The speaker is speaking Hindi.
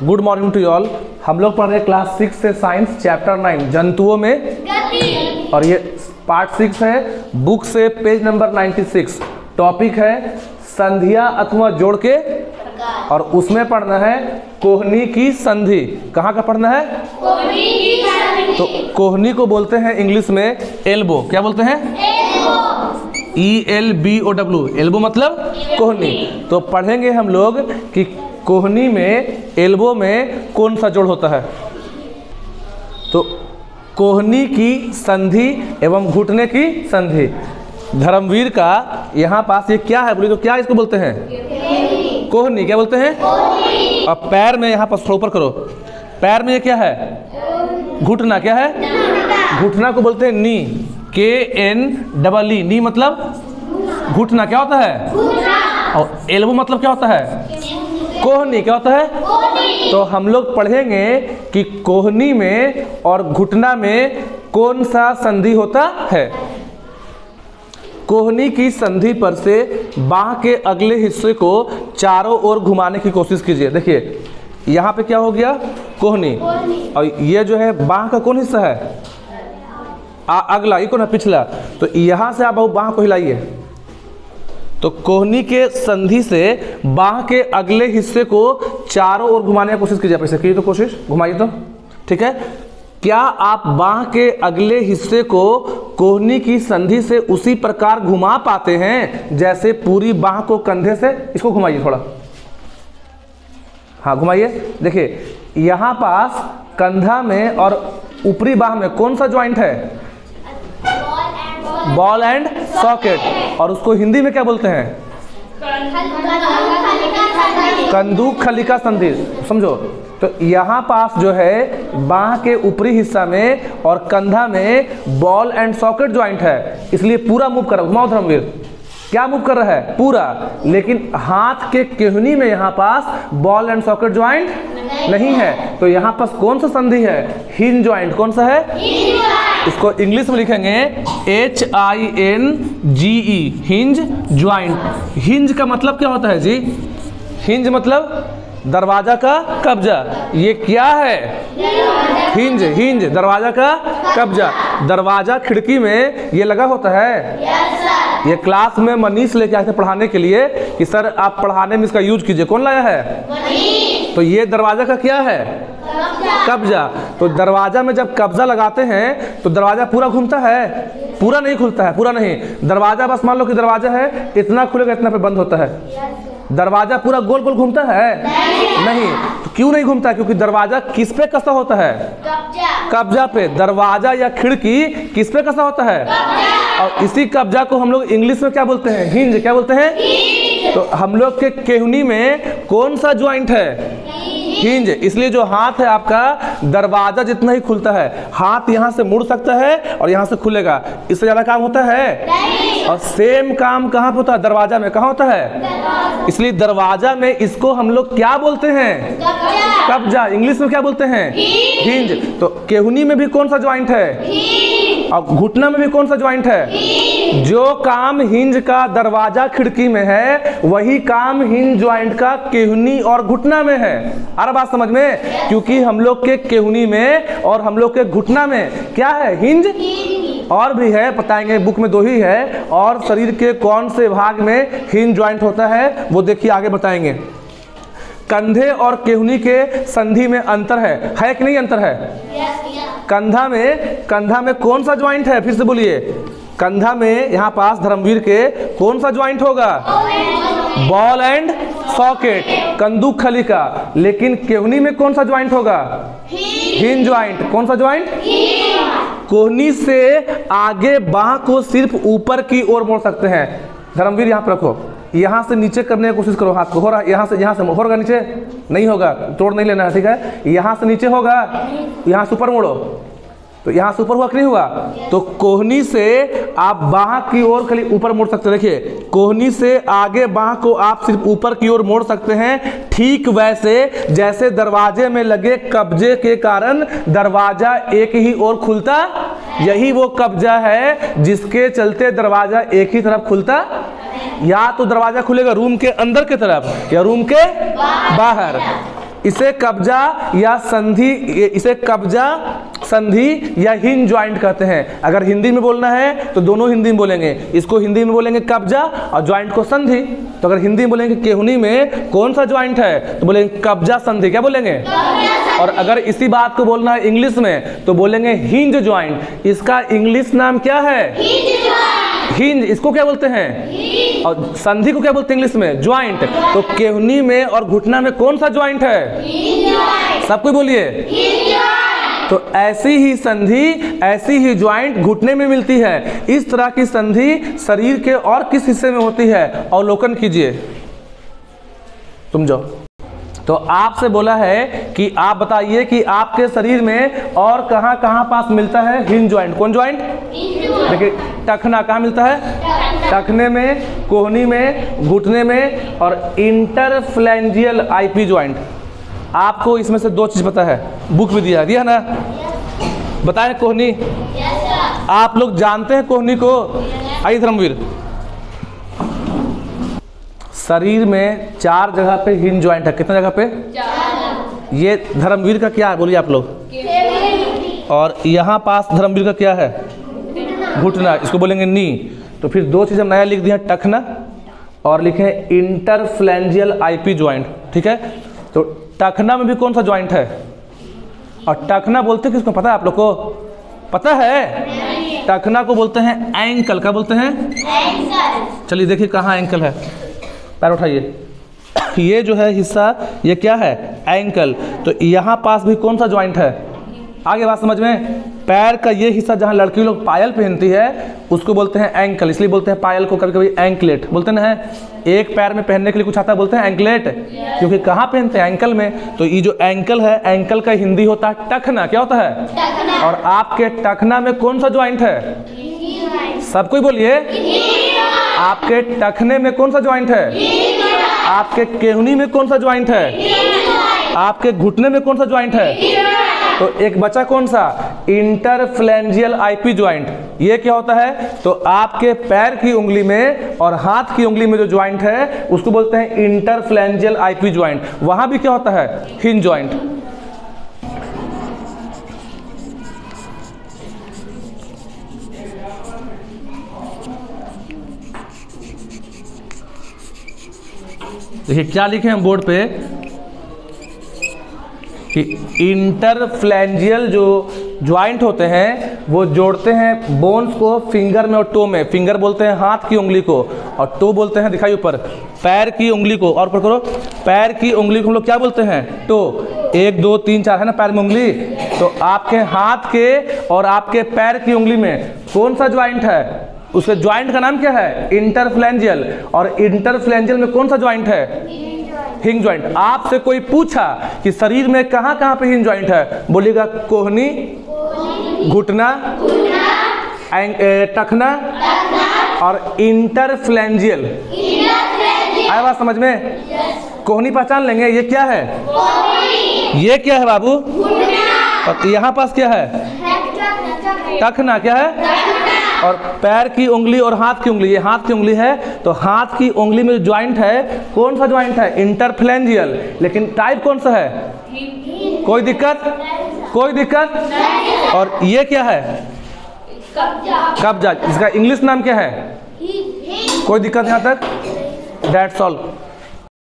Good morning to all. हम लोग पढ़ रहे क्लास 6 से साइंस चैप्टर 9 जंतुओं में गति, और ये पार्ट 6 है बुक से पेज नंबर 96। टॉपिक है संधियां अथवा जोड़ के, और उसमें पढ़ना है कोहनी की संधि। कहाँ का पढ़ना है? कोहनी की संधि। तो कोहनी को बोलते हैं इंग्लिश में एल्बो। क्या बोलते हैं? ELBO। एल्बो मतलब कोहनी। तो पढ़ेंगे हम लोग कि कोहनी में, एल्बो में कौन सा जोड़ होता है। तो कोहनी की संधि एवं घुटने की संधि। धर्मवीर का यहाँ पास ये क्या है बोलिए तो क्या इसको बोलते हैं? कोहनी। क्या बोलते हैं? अब पैर में यहाँ पास ऊपर करो, पैर में ये क्या है? घुटना। क्या है? घुटना को बोलते हैं नी। KNEE। नी मतलब घुटना। क्या होता है? और एल्बो मतलब क्या होता है? कोहनी। क्या होता है? तो हम लोग पढ़ेंगे कि कोहनी में और घुटना में कौन सा संधि होता है। कोहनी की संधि पर से बाह के अगले हिस्से को चारों ओर घुमाने की कोशिश कीजिए। देखिए यहाँ पे क्या हो गया? कोहनी। और ये जो है बाह का कौन हिस्सा है? अगला। ये कौन है? पिछला। तो यहाँ से आप बाह को हिलाइए। तो कोहनी के संधि से बाह के अगले हिस्से को चारों ओर घुमाने की कोशिश कीजिए। ऐसे कीजिए तो कोशिश, घुमाइए तो। ठीक है। क्या आप बाह के अगले हिस्से को कोहनी की संधि से उसी प्रकार घुमा पाते हैं जैसे पूरी बाह को कंधे से? इसको घुमाइए थोड़ा। हाँ घुमाइए। देखिए यहाँ पास कंधा में और ऊपरी बाह में कौन सा ज्वाइंट है? Ball and socket. और उसको हिंदी में क्या बोलते हैं? कंदूक खलिका संधि। समझो। तो यहाँ पास जो है बाह के ऊपरी हिस्सा में और कंधा में बॉल एंड सॉकेट ज्वाइंट है, इसलिए पूरा मूव कर रहा है। घुमाओ धर्मवीर। क्या मूव कर रहा है? पूरा। लेकिन हाथ के केहनी में यहाँ पास बॉल एंड सॉकेट ज्वाइंट नहीं है। तो यहाँ पास कौन सा संधि है? Hinge joint. कौन सा है? इसको इंग्लिश में लिखेंगे HINGE, हिंज ज्वाइंट। हिंज का मतलब क्या होता है जी? हिंज मतलब दरवाजा का कब्जा। ये क्या है? हिंज। हिंज दरवाजा का कब्जा। दरवाजा खिड़की में ये लगा होता है। ये क्लास में मनीष लेके आए थे पढ़ाने के लिए कि सर आप पढ़ाने में इसका यूज कीजिए। कौन लाया है? तो ये दरवाजा का क्या है? कब्जा। तो दरवाजा में जब कब्जा लगाते हैं तो दरवाजा पूरा घूमता है? पूरा नहीं खुलता है। पूरा नहीं। दरवाजा बस मान लो कि दरवाजा है, इतना खुलेगा इतना पे बंद होता है। दरवाजा पूरा गोल गोल घूमता है? नहीं। तो क्यों नहीं घूमता है? क्योंकि दरवाजा किस पे कसा होता है? कब्जा पे। दरवाजा या खिड़की किस पे कसा होता है? और इसी कब्जा को हम लोग इंग्लिश में क्या बोलते हैं? हिंज। क्या बोलते हैं? तो हम लोग के केहनी में कौन सा ज्वाइंट है? हिंज। इसलिए जो हाथ है आपका दरवाजा जितना ही खुलता है। हाथ यहाँ से मुड़ सकता है और यहाँ से खुलेगा, इससे ज्यादा काम होता है। और सेम काम कहाँ पे होता है? दरवाजा में। कहाँ होता है? इसलिए दरवाजा में इसको हम लोग क्या बोलते हैं? कब्जा। इंग्लिश में क्या बोलते हैं? हिंज। तो केहनी में भी कौन सा ज्वाइंट है? और घुटना में भी कौन सा ज्वाइंट है? जो काम हिंज का दरवाजा खिड़की में है वही काम हिंज ज्वाइंट का केहनी और घुटना में है। अरे बात समझ में? क्योंकि हम लोग के केहनी में और हम लोग के घुटना में क्या है? हिंज। और भी है, बताएंगे बुक में 2 ही है। और शरीर के कौन से भाग में हिंज ज्वाइंट होता है वो देखिए आगे बताएंगे। कंधे और केहनी के संधि में अंतर है कि नहीं? अंतर है। कंधा में कौन सा ज्वाइंट है? फिर से बोलिए। कंधा में यहाँ पास धर्मवीर के कौन सा ज्वाइंट होगा? बॉल एंड सॉकेट, कंदूक खलिका। लेकिन केहनी में कौन सा ज्वाइंट होगा? Hinge joint. कौन सा ज्वाइंट? कोहनी से आगे बाह को सिर्फ ऊपर की ओर मोड़ सकते हैं। धर्मवीर यहाँ पर रखो। यहाँ से नीचे करने की कोशिश करो हाथ को। हो रहा है? यहाँ से होगा नीचे? नहीं होगा, तोड़ नहीं लेना है। ठीक है। यहाँ से नीचे होगा, यहाँ से ऊपर मोड़ो। तो यहाँ से ऊपर हुआ कि नहीं हुआ? तो कोहनी से आप बाह की ओर खाली ऊपर मोड़ सकते हैं। देखिए कोहनी से आगे बाह को आप सिर्फ ऊपर की ओर मोड़ सकते हैं। ठीक वैसे जैसे दरवाजे में लगे कब्जे के कारण दरवाजा एक ही ओर खुलता, यही वो कब्जा है जिसके चलते दरवाजा एक ही तरफ खुलता। या तो दरवाजा खुलेगा रूम के अंदर की तरफ या रूम के बाहर। इसे कब्जा या संधि, इसे कब्जा संधि या हिंज ज्वाइंट कहते हैं। अगर हिंदी में बोलना है तो दोनों हिंदी में बोलेंगे, इसको हिंदी में बोलेंगे कब्जा और ज्वाइंट को संधि। तो अगर हिंदी में बोलेंगे केहुनी में कौन सा ज्वाइंट है तो बोलेंगे कब्जा संधि। क्या बोलेंगे? और अगर इसी बात को बोलना है इंग्लिश में तो बोलेंगे हिंज ज्वाइंट। इसका इंग्लिश नाम क्या है? हिंज। इसको क्या बोलते हैं? और संधि को क्या बोलते हैं इंग्लिश में? ज्वाइंट। तो केहुनी में और घुटना में कौन सा ज्वाइंट है? सब कोई बोलिए। तो ऐसी ही संधि, ऐसी ही ज्वाइंट घुटने में मिलती है। इस तरह की संधि शरीर के और किस हिस्से में होती है? अवलोकन कीजिए तुम जो। तो आपसे बोला है कि आप बताइए कि आपके शरीर में और कहां कहां पास मिलता है हिंज ज्वाइंट। कौन ज्वाइंट? देखिए टखना कहां मिलता है? टखने में, कोहनी में, घुटने में और इंटरफ्लैंजियल आईपी ज्वाइंट। आपको इसमें से 2 चीज पता है, बुक भी दिया ना, बताए कोहनी। आप लोग जानते हैं कोहनी को? आइए धर्मवीर, शरीर में 4 जगह पे हिंज ज्वाइंट है। कितने जगह पे? 4। ये धर्मवीर का क्या है बोलिए आप लोग? और यहाँ पास धर्मवीर का क्या है? घुटना। इसको बोलेंगे नी। तो फिर 2 चीज हम नया लिख दिया, टखना और लिखे इंटरफ्लैंजियल आईपी ज्वाइंट। ठीक है, तो टखना में भी कौन सा ज्वाइंट है? और टखना बोलते किसको पता है आप लोग को? पता है? टखना को बोलते हैं एंकल। क्या बोलते हैं? चलिए देखिए कहाँ एंकल है, पैर उठाइए। ये जो है हिस्सा, ये क्या है? एंकल। तो यहाँ पास भी कौन सा ज्वाइंट है? आगे बात समझ में। पैर का ये हिस्सा जहाँ लड़की लोग पायल पहनती है उसको बोलते हैं एंकल। इसलिए बोलते हैं पायल को कभी कभी एंकलेट बोलते ना है। एक पैर में पहनने के लिए कुछ आता है बोलते हैं एंकलेट, क्योंकि कहाँ पहनते हैं? एंकल में। तो ये जो एंकल है, एंकल का हिंदी होता है टखना। क्या होता है? और आपके टखना में कौन सा ज्वाइंट है? सब कोई बोलिए। आपके टखने में कौन सा ज्वाइंट है? आपके केहुनी में कौन सा ज्वाइंट है? आपके घुटने में कौन सा ज्वाइंट है? तो एक बचा कौन सा? इंटरफ्लैंजियल आईपी ज्वाइंट। ये क्या होता है? तो आपके पैर की उंगली में और हाथ की उंगली में जो ज्वाइंट है उसको बोलते हैं इंटरफ्लैंजियल आईपी ज्वाइंट। वहां भी क्या होता है? Hinge joint. देखिए क्या लिखे हैं बोर्ड पे कि इंटरफ्लैंजियल जो ज्वाइंट होते हैं वो जोड़ते हैं बोन्स को फिंगर में और टो में। फिंगर बोलते हैं हाथ की उंगली को और टो बोलते हैं, दिखाइए ऊपर, पैर की उंगली को। और ऊपर करो, पैर की उंगली को हम लोग क्या बोलते हैं? टो। 1 2 3 4 है ना पैर में उंगली। तो आपके हाथ के और आपके पैर की उंगली में कौन सा ज्वाइंट है? उसके ज्वाइंट का नाम क्या है? इंटरफ्लैंजियल। और इंटरफ्लैंजियल में कौन सा ज्वाइंट है? Hinge joint. आपसे कोई पूछा कि शरीर में कहां कहां पे हिंज ज्वाइंट है, बोलिएगा कोहनी, घुटना, टखना और इंटरफ्लैंजियल। आया बात समझ में? कोहनी पहचान लेंगे, ये क्या है? ये क्या है बाबू? और यहाँ पास क्या है? टखना। क्या है? और पैर की उंगली और हाथ की उंगली, ये हाथ की उंगली है। तो हाथ की उंगली में जो ज्वाइंट है कौन सा ज्वाइंट है? इंटरफ्लैंजियल। लेकिन टाइप कौन सा है? कोई दिक्कत? कोई दिक्कत? और ये क्या है? कब्जा। इसका इंग्लिश नाम क्या है? कोई दिक्कत यहाँ तक? That's all.